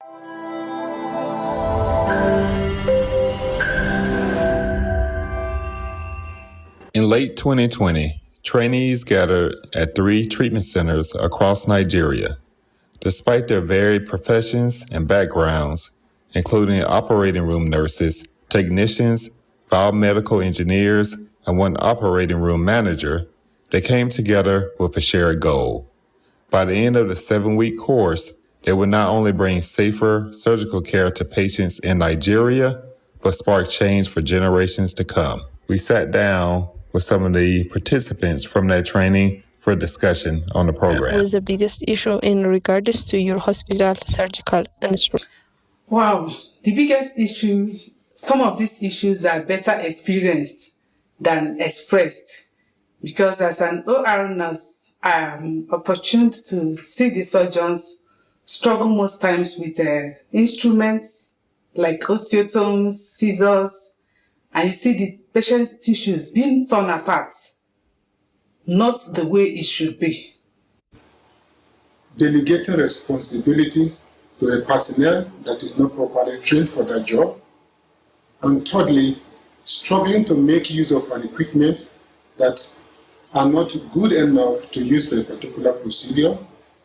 In late 2020, trainees gathered at 3 treatment centers across Nigeria. Despite their varied professions and backgrounds, including operating room nurses, technicians, biomedical engineers, and one operating room manager, they came together with a shared goal. By the end of the 7-week course, they would not only bring safer surgical care to patients in Nigeria, but spark change for generations to come. We sat down with some of the participants from that training for a discussion on the program. What was the biggest issue in regards to your hospital surgical instrument? Wow, the biggest issue, some of these issues are better experienced than expressed, because as an OR nurse, I am opportune to see the surgeons struggle most times with instruments like osteotomes, scissors, and you see the patient's tissues being torn apart, not the way it should be. Delegating responsibility to a personnel that is not properly trained for that job. And thirdly, struggling to make use of an equipment that are not good enough to use for a particular procedure,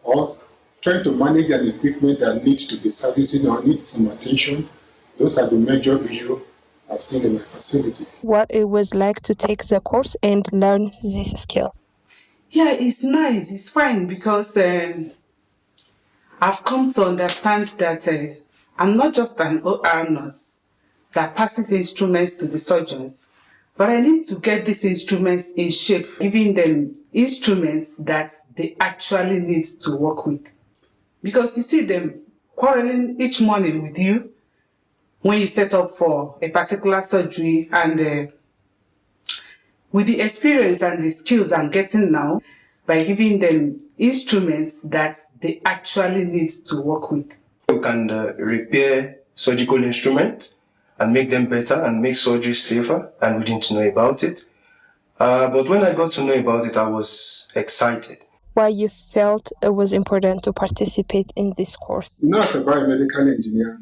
or trying to manage an equipment that needs to be servicing or needs some attention. Those are the major issues I've seen in my facility. What it was like to take the course and learn this skill? Yeah, it's nice, it's fine, because I've come to understand that I'm not just an OR nurse that passes instruments to the surgeons, but I need to get these instruments in shape, giving them instruments that they actually need to work with. Because you see them quarreling each morning with you when you set up for a particular surgery, and with the experience and the skills I'm getting now, by giving them instruments that they actually need to work with. You can repair surgical instruments and make them better and make surgery safer, and we didn't know about it. But when I got to know about it, I was excited. Why you felt it was important to participate in this course? You know, as a biomedical engineer,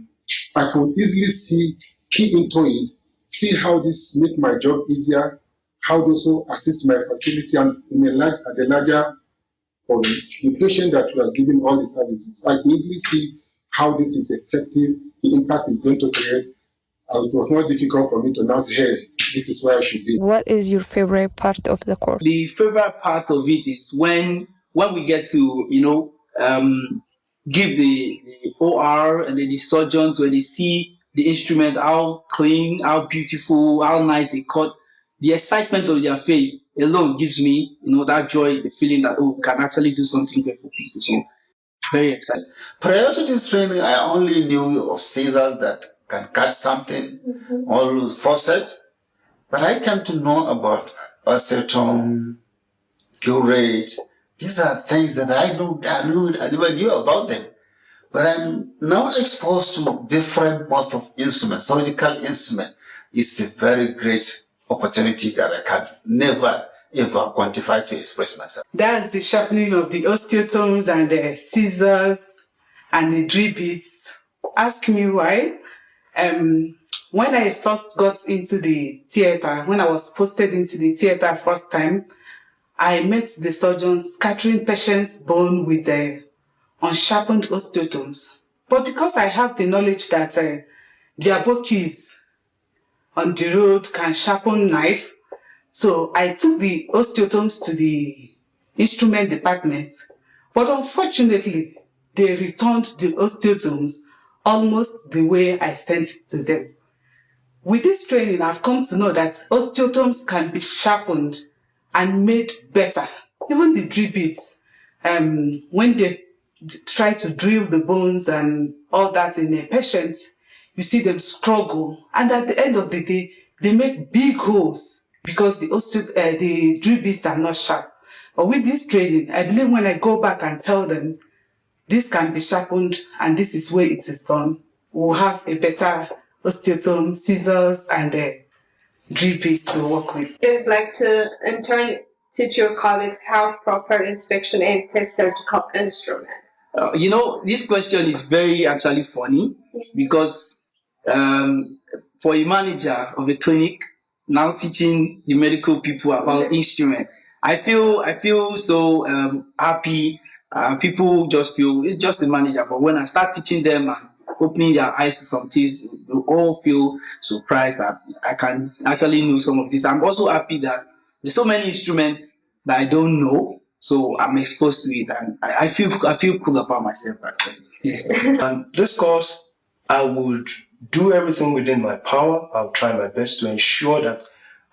I could easily key into it, see how this make my job easier, how those also assist my facility, and at the larger for the patient that we are giving all the services. I can easily see how this is effective, the impact it's going to create. It was not difficult for me to now say, hey, this is where I should be. What is your favorite part of the course? The favorite part of it is when we get to, give the OR and then the surgeons, when they see the instrument, how clean, how beautiful, how nice it cut. The excitement of their face alone gives me, that joy, the feeling that, we can actually do something great for people. So, very excited. Prior to this training, I only knew of scissors that can cut something, or faucet. But I came to know about acetone, curate. These are things that I never knew about them. But I'm now exposed to different modes of instruments. Surgical instrument is a very great opportunity that I can never ever quantify to express myself. That's the sharpening of the osteotomes and the scissors and the drill bits. Ask me why. When I first got into the theater, when I was posted into the theater first time, I met the surgeons scattering patients' bone with unsharpened osteotomes. But because I have the knowledge that their bokis on the road can sharpen knife, so I took the osteotomes to the instrument department. But unfortunately, they returned the osteotomes almost the way I sent it to them. With this training, I've come to know that osteotomes can be sharpened and made better. Even the drill bits, when they try to drill the bones and all that in a patient, you see them struggle. And at the end of the day, they make big holes because the drill bits are not sharp. But with this training, I believe when I go back and tell them, this can be sharpened and this is where it is done, we'll have a better osteotome, scissors, and drill bits to work with. It's like to in turn teach your colleagues how proper inspection and test surgical instruments. This question is very actually funny because for a manager of a clinic now teaching the medical people about instrument, I feel so happy. People just feel it's just a manager, but when I start teaching them and opening their eyes to some things, they all feel surprised that I can actually know some of this. I'm also happy that there's so many instruments that I don't know, so I'm exposed to it, and I feel cool about myself actually. This course, I would do everything within my power. I'll try my best to ensure that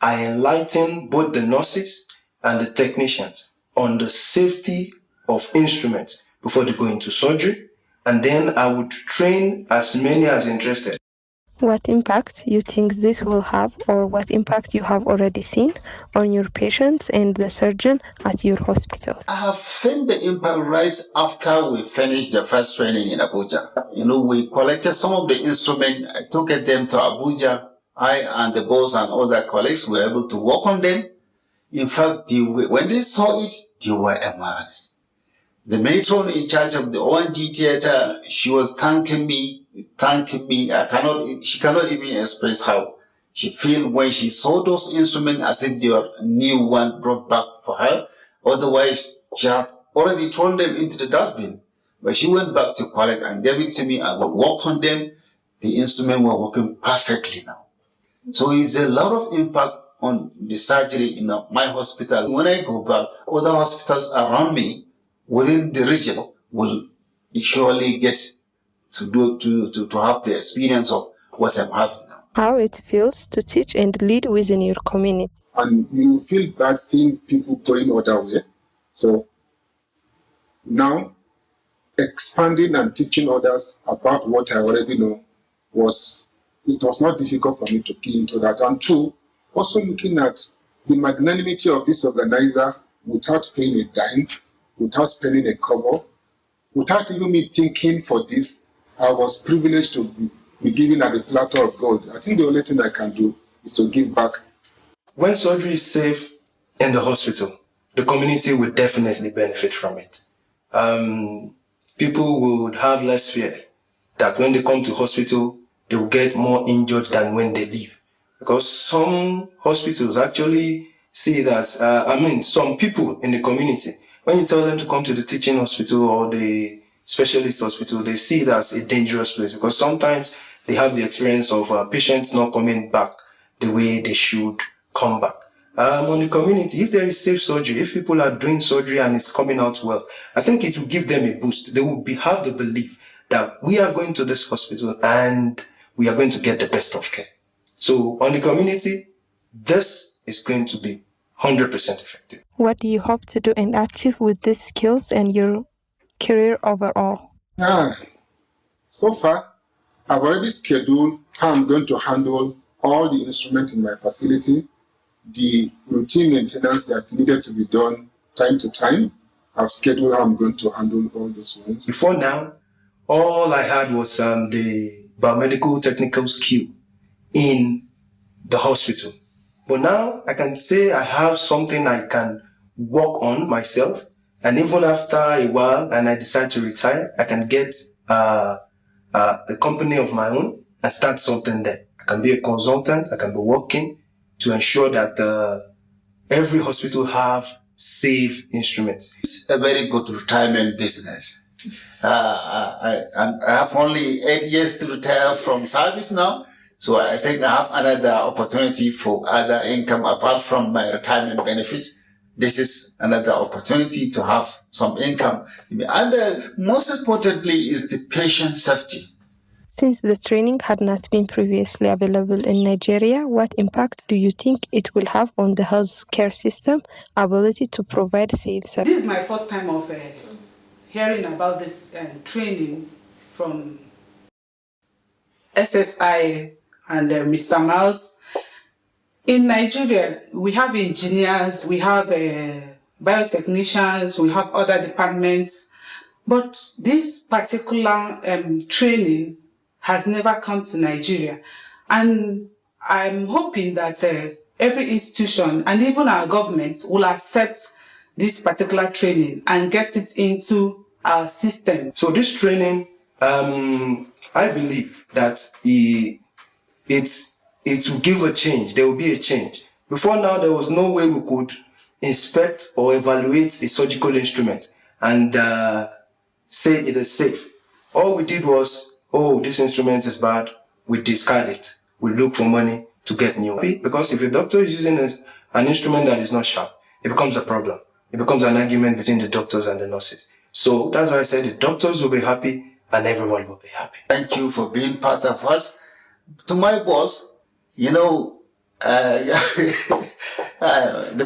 I enlighten both the nurses and the technicians on the safety of instruments before they go into surgery. And then I would train as many as interested. What impact you think this will have, or what impact you have already seen on your patients and the surgeon at your hospital? I have seen the impact right after we finished the first training in Abuja. We collected some of the instruments, I took them to Abuja. I and the boss and other colleagues were able to work on them. In fact, when they saw it, they were amazed. The matron in charge of the ONG theater, she was thanking me. She cannot even express how she feel when she saw those instruments as if they were new one brought back for her. Otherwise, she has already thrown them into the dustbin. But she went back to collect and gave it to me. I will work on them. The instruments were working perfectly now. So it's a lot of impact on the surgery in my hospital. When I go back, other hospitals around me within the region will surely get to have the experience of what I'm having now. How it feels to teach and lead within your community. And you feel bad seeing people going other way. So now, expanding and teaching others about what I already know was not difficult for me to key into that. And two, also looking at the magnanimity of this organizer without paying a dime, without spending a kobo, without even me thinking for this, I was privileged to be given at the platter of gold. I think the only thing I can do is to give back. When surgery is safe in the hospital, the community will definitely benefit from it. People would have less fear that when they come to hospital, they will get more injured than when they leave. Because some hospitals actually see it as, some people in the community, when you tell them to come to the teaching hospital or the specialist hospital, they see it as a dangerous place because sometimes they have the experience of patients not coming back the way they should come back. On the community, if there is safe surgery, if people are doing surgery and it's coming out well, I think it will give them a boost. They will have the belief that we are going to this hospital and we are going to get the best of care. So on the community, this is going to be 100% effective. What do you hope to do and achieve with these skills and your career overall? So far, I've already scheduled how I'm going to handle all the instruments in my facility, the routine maintenance that needed to be done time to time. I've scheduled how I'm going to handle all those ones. Before now, all I had was the biomedical technical skill in the hospital. But now I can say I have something I can work on myself. And even after a while, and I decide to retire, I can get a company of my own and start something there. I can be a consultant. I can be working to ensure that every hospital have safe instruments. It's a very good retirement business. I have only 8 years to retire from service now. So I think I have another opportunity for other income apart from my retirement benefits. This is another opportunity to have some income. And most importantly is the patient safety. Since the training had not been previously available in Nigeria, what impact do you think it will have on the healthcare system ability to provide safe service? This is my first time of hearing about this training from SSI and Mr. Miles. In Nigeria, we have engineers, we have biotechnicians, we have other departments, but this particular training has never come to Nigeria. And I'm hoping that every institution and even our government will accept this particular training and get it into our system. So this training, I believe that it will give a change. There will be a change. Before now, there was no way we could inspect or evaluate a surgical instrument and say it is safe. All we did was, oh, this instrument is bad, we discard it. We look for money to get new. Because if the doctor is using an instrument that is not sharp, it becomes a problem. It becomes an argument between the doctors and the nurses. So that's why I said the doctors will be happy and everyone will be happy. Thank you for being part of us. To my boss, you know, the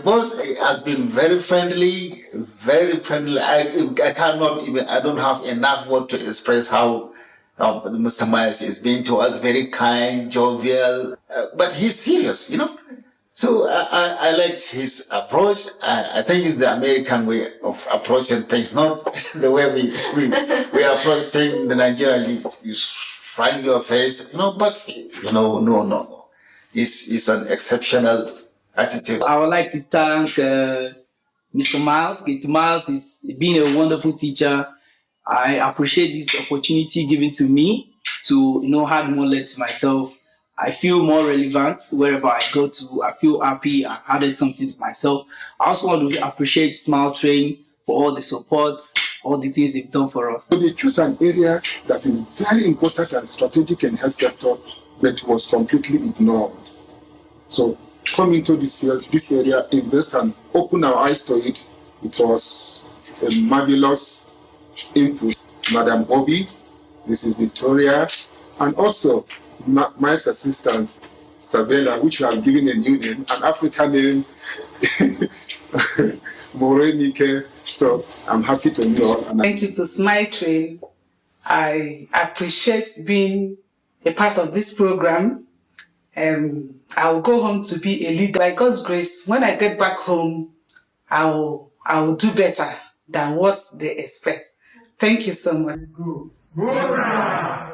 boss has been very friendly, very friendly. I cannot even, I don't have enough word to express how Mr. Myers is being to us, very kind, jovial, but he's serious, you know. So I like his approach. I think it's the American way of approaching things, not the way we approach things in the Nigerian. You find your face, you know, but, you know, no. It's an exceptional attitude. I would like to thank Mr. Miles. Mr. Miles is being a wonderful teacher. I appreciate this opportunity given to me to, you know, add more knowledge to myself. I feel more relevant wherever I go to. I feel happy. I've added something to myself. I also want to appreciate Smile Train for all the support, all the things they've done for us. So they choose an area that is very important and strategic in health sector, but was completely ignored. So come into this field, this area, invest and open our eyes to it. It was a marvelous input. Madam Bobby, this is Victoria, and also Mike's assistant, Sabella, which we have given a new name, an African name, Morenike. So I'm happy to know. Thank you to Smile Train. I appreciate being a part of this program. I'll go home to be a leader. By God's grace, when I get back home, I will do better than what they expect. Thank you so much. Musa!